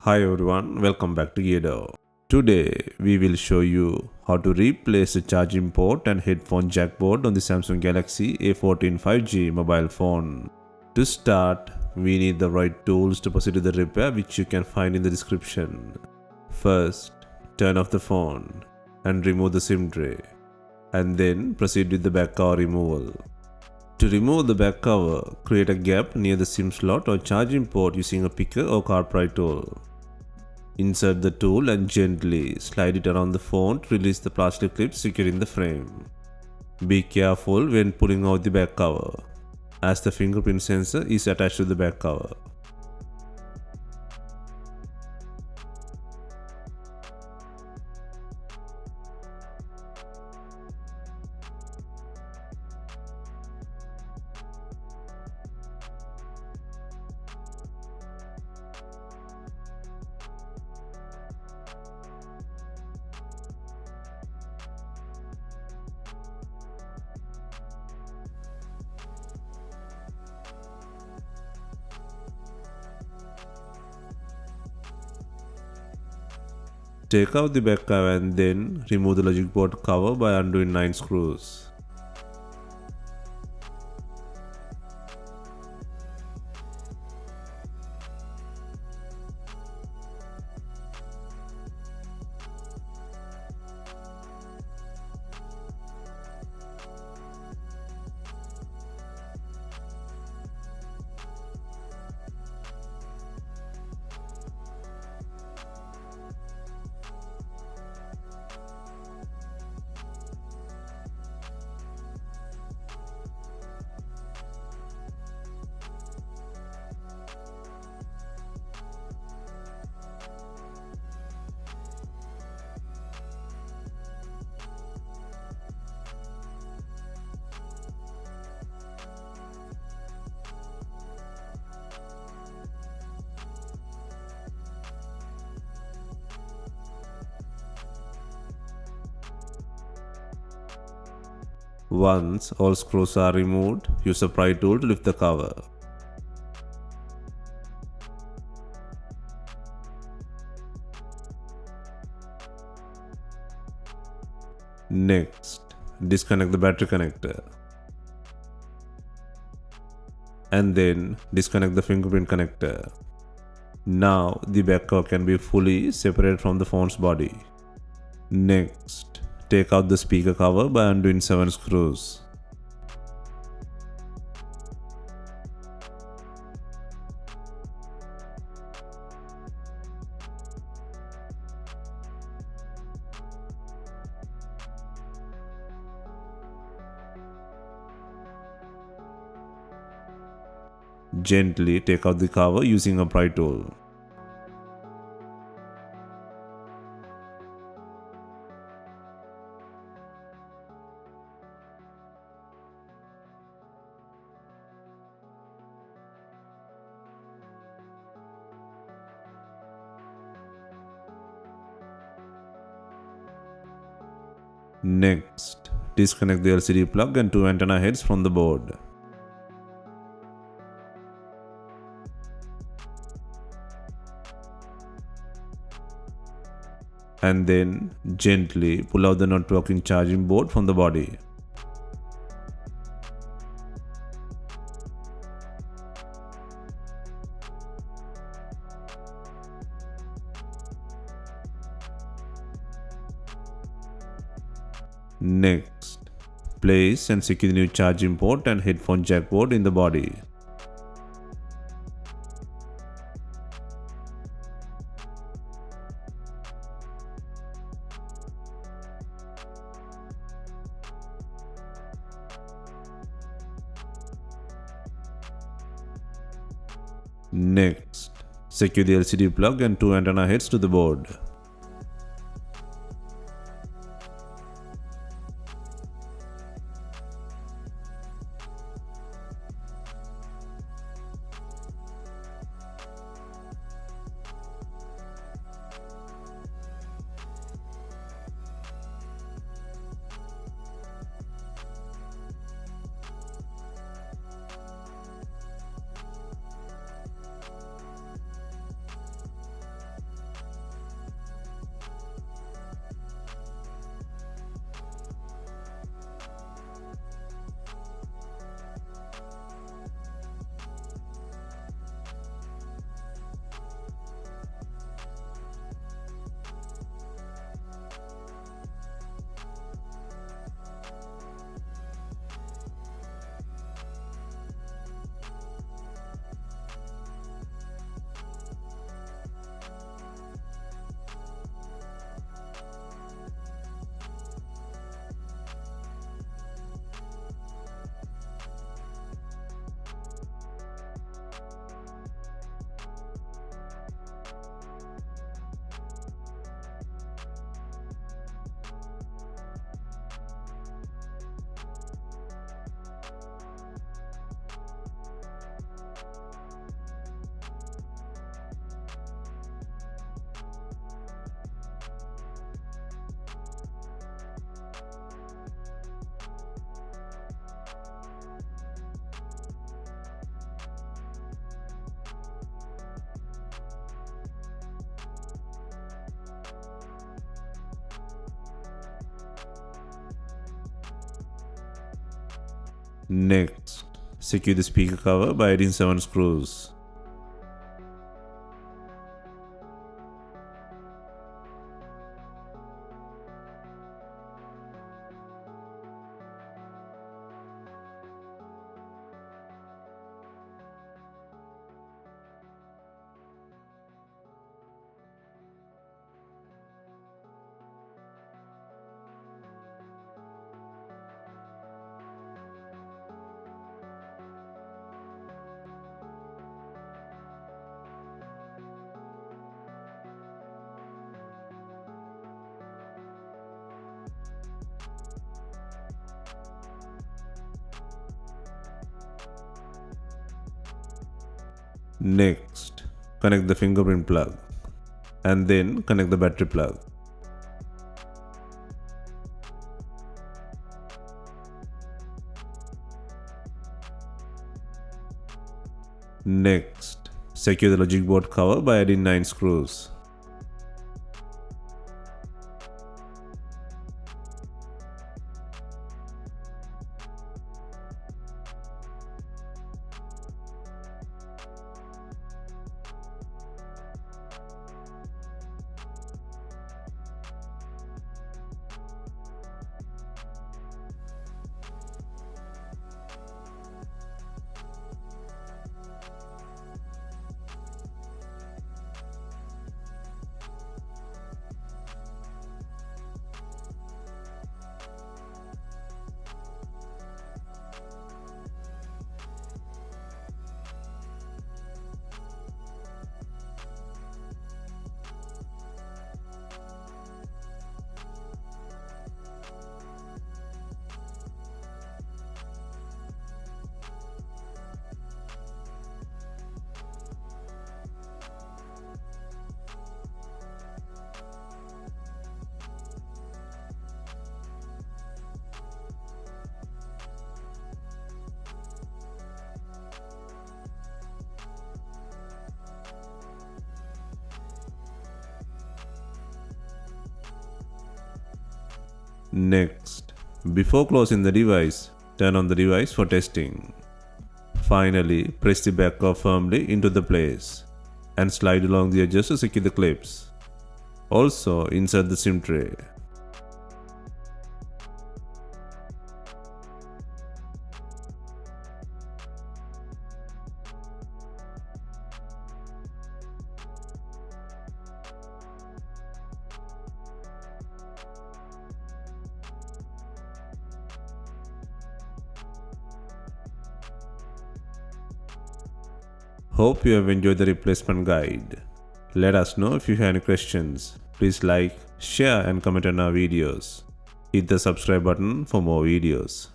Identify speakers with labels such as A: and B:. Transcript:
A: Hi everyone, welcome back to Gedo. Today we will show you how to replace the charging port and headphone jack board on the Samsung Galaxy A14 5G mobile phone. To start, we need the right tools to proceed to the repair, which you can find in the description. First, turn off the phone and remove the SIM tray, and then proceed with the back cover removal. To remove the back cover, create a gap near the SIM slot or charging port using a picker or car pry tool. Insert the tool and gently slide it around the phone to release the plastic clip securing the frame. Be careful when pulling out the back cover, as the fingerprint sensor is attached to the back cover. Take out the back cover and then remove the logic board cover by undoing 9 screws. Once all screws are removed, use a pry tool to lift the cover. Next, disconnect the battery connector. And then disconnect the fingerprint connector. Now the back cover can be fully separated from the phone's body. Next, take out the speaker cover by undoing 7 screws. Gently take out the cover using a pry tool. Next, disconnect the LCD plug and 2 antenna heads from the board. And then gently pull out the not working charging board from the body. Next, place and secure the new charging port and headphone jack board in the body. Next, secure the LCD plug and 2 antenna heads to the board. Next, secure the speaker cover by adding 7 screws. Next, connect the fingerprint plug and then connect the battery plug. Next, secure the logic board cover by adding 9 screws. Next, before closing the device, turn on the device for testing. Finally, press the back cover firmly into the place and slide along the edges to secure the clips. Also, insert the SIM tray. Hope you have enjoyed the replacement guide. Let us know if you have any questions. Please like, share and comment on our videos. Hit the subscribe button for more videos.